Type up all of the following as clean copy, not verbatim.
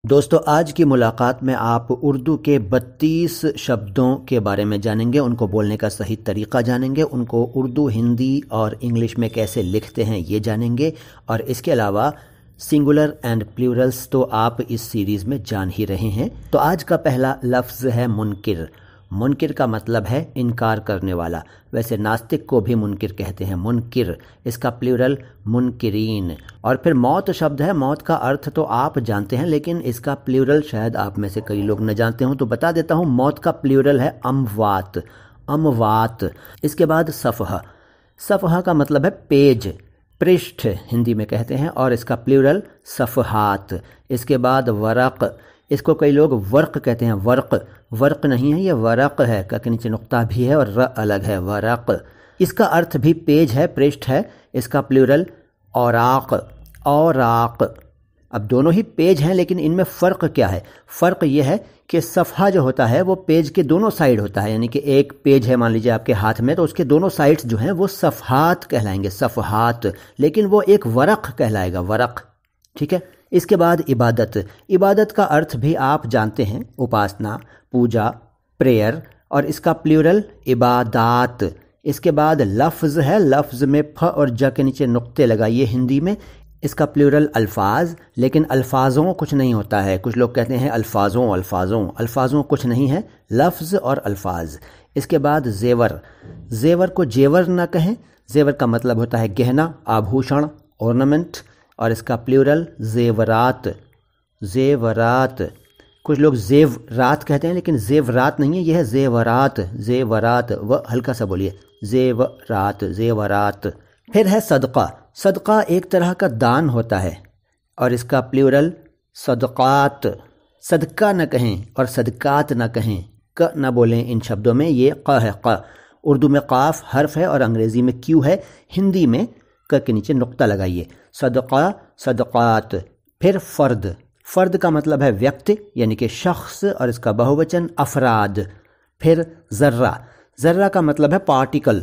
دوستو آج کی ملاقات میں آپ اردو کے 32 شبدوں کے بارے میں جانیں گے، ان کو بولنے کا صحیح طریقہ جانیں گے، ان کو اردو، ہندی اور انگلش میں کیسے لکھتے ہیں یہ جانیں گے، اور اس کے علاوہ سنگولر اینڈ پلیورلز تو آپ اس سیریز میں جان ہی رہے ہیں۔ تو آج کا پہلا لفظ ہے منکر۔ منکر کا مطلب ہے انکار کرنے والا، ویسے ناستک کو بھی منکر کہتے ہیں، منکر، اس کا پلیورل منکرین۔ اور پھر موت شبد ہے، موت کا ارتھ تو آپ جانتے ہیں لیکن اس کا پلیورل شاید آپ میں سے کئی لوگ نہ جانتے ہوں، تو بتا دیتا ہوں، موت کا پلیورل ہے اموات، اموات۔ اس کے بعد صفحہ، صفحہ کا مطلب ہے پیج، پرشٹھ ہندی میں کہتے ہیں، اور اس کا پلیورل صفحات۔ اس کے بعد ورق، اس کو کئی لوگ ورق کہتے ہیں، ورق، ورق نہیں ہے، یہ ورق ہے، کے نیچے نقطہ بھی ہے اور ر الگ ہے، ورق۔ اس کا ارتھ بھی پیج ہے، پرشٹھ ہے، اس کا پلیورل اوراق، اوراق۔ اب دونوں ہی پیج ہیں لیکن ان میں فرق کیا ہے؟ فرق یہ ہے کہ صفحہ جو ہوتا ہے وہ پیج کے دونوں سائیڈ ہوتا ہے، یعنی کہ ایک پیج ہے مان لیجیے آپ کے ہاتھ میں، تو اس کے دونوں سائیڈز جو ہیں وہ صفحات کہلائیں گے، صفحات، لیکن وہ ایک ورق کہلائے گا، ورق، ٹھیک ہے۔ اس کے بعد عبادت، عبادت کا ارتھ بھی آپ جانتے ہیں، اپاسنا، پوجا، پریئر، اور اس کا پلیورل عبادات۔ اس کے بعد لفظ ہے، لفظ میں ف اور ج کے نیچے نقطے لگائیے ہندی میں، اس کا پلیورل الفاظ، لیکن الفاظوں کچھ نہیں ہوتا ہے، کچھ لوگ کہتے ہیں الفاظوں، الفاظوں، الفاظوں کچھ نہیں ہے، لفظ اور الفاظ۔ اس کے بعد زیور، زیور کو جیور نہ کہیں، زیور کا مطلب ہوتا ہے گہنا، آبھوشن، اورنامنٹ، اور اس کا پلیورل زیورات، زیورات۔ کچھ لوگ زیورات کہتے ہیں لیکن زیورات نہیں ہے، یہ ہے زیورات، زیورات، وہ ہلکا سا بولیے، زیورات، زیورات۔ پھر ہے صدقہ، صدقہ ایک طرح کا دان ہوتا ہے، اور اس کا پلیورل صدقات، صدقہ نہ کہیں اور صدقات نہ کہیں، ک نہ بولیں ان شبدوں میں، یہ ق ہے، ق۔ اردو میں قاف حرف ہے اور انگریزی میں کیو ہے، ہندی میں ک کے نیچے نقطہ لگائیے، صدقہ، صدقات۔ پھر فرد، فرد کا مطلب ہے ویکتی یعنی کہ شخص، اور اس کا بہووچن افراد۔ پھر ذرہ، ذرہ کا مطلب ہے پارٹیکل،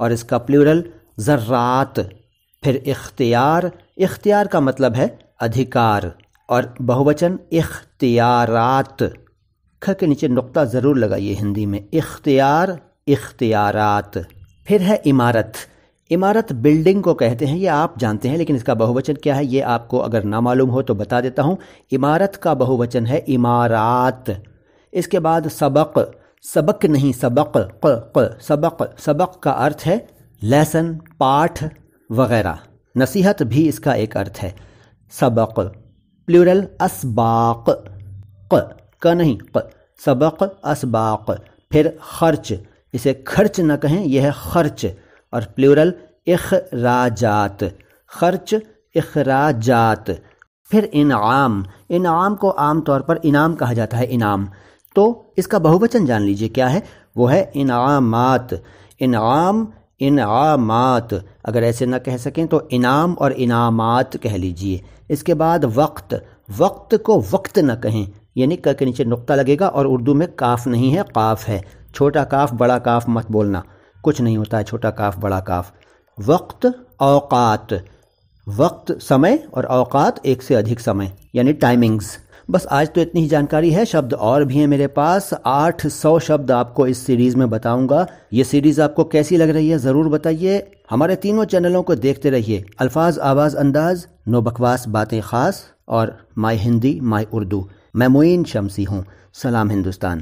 اور اس کا پلیورل ذرات۔ پھر اختیار، اختیار کا مطلب ہے ادھیکار، اور بہووچن اختیارات، کھ کے نیچے نقطہ ضرور لگائیے ہندی میں، اختیار، اختیارات۔ پھر ہے عمارت، عمارت بلڈنگ کو کہتے ہیں، یہ آپ جانتے ہیں لیکن اس کا بہووچن کیا ہے یہ آپ کو اگر نہ معلوم ہو تو بتا دیتا ہوں، عمارت کا بہووچن ہے عمارات۔ اس کے بعد سبق، سبق نہیں، سبق، سبق، سبق کا ارتھ ہے لیسن، پاٹھ وغیرہ، نصیحت بھی اس کا ایک ارتھ ہے، سبق۔ پلیورل اسباق، ق نہیں، سبق، اسباق۔ پھر خرچ، اسے خرچ نہ کہیں، یہ ہے خرچ، اور پلیورل اخراجات، خرچ، اخراجات۔ پھر انعام، انعام کو عام طور پر انعام کہا جاتا ہے، انعام، تو اس کا بہووچن جان لیجئے کیا ہے، وہ ہے انعامات، انعام، انعامات۔ اگر ایسے نہ کہہ سکیں تو انعام اور انعامات کہہ لیجئے۔ اس کے بعد وقت، وقت کو وقت نہ کہیں، یعنی ک کے نیچے نقطہ لگے گا، اور اردو میں کاف نہیں ہے، قاف ہے، چھوٹا کاف بڑا کاف مت بولنا، کچھ نہیں ہوتا ہے چھوٹا کاف بڑا کاف۔ وقت، اوقات، وقت سمے اور اوقات ایک سے ادھک سمے یعنی ٹائمنگز۔ بس آج تو اتنی ہی جانکاری ہے، شبد اور بھی ہیں میرے پاس، 800 شبد آپ کو اس سیریز میں بتاؤں گا۔ یہ سیریز آپ کو کیسی لگ رہی ہے ضرور بتائیے، ہمارے تینوں چینلوں کو دیکھتے رہیے، الفاظ، آواز، انداز، نو بکواس باتیں خاص، اور مائی ہندی، مائی اردو۔ میں معین شمسی ہوں۔ سلام ہندوستان۔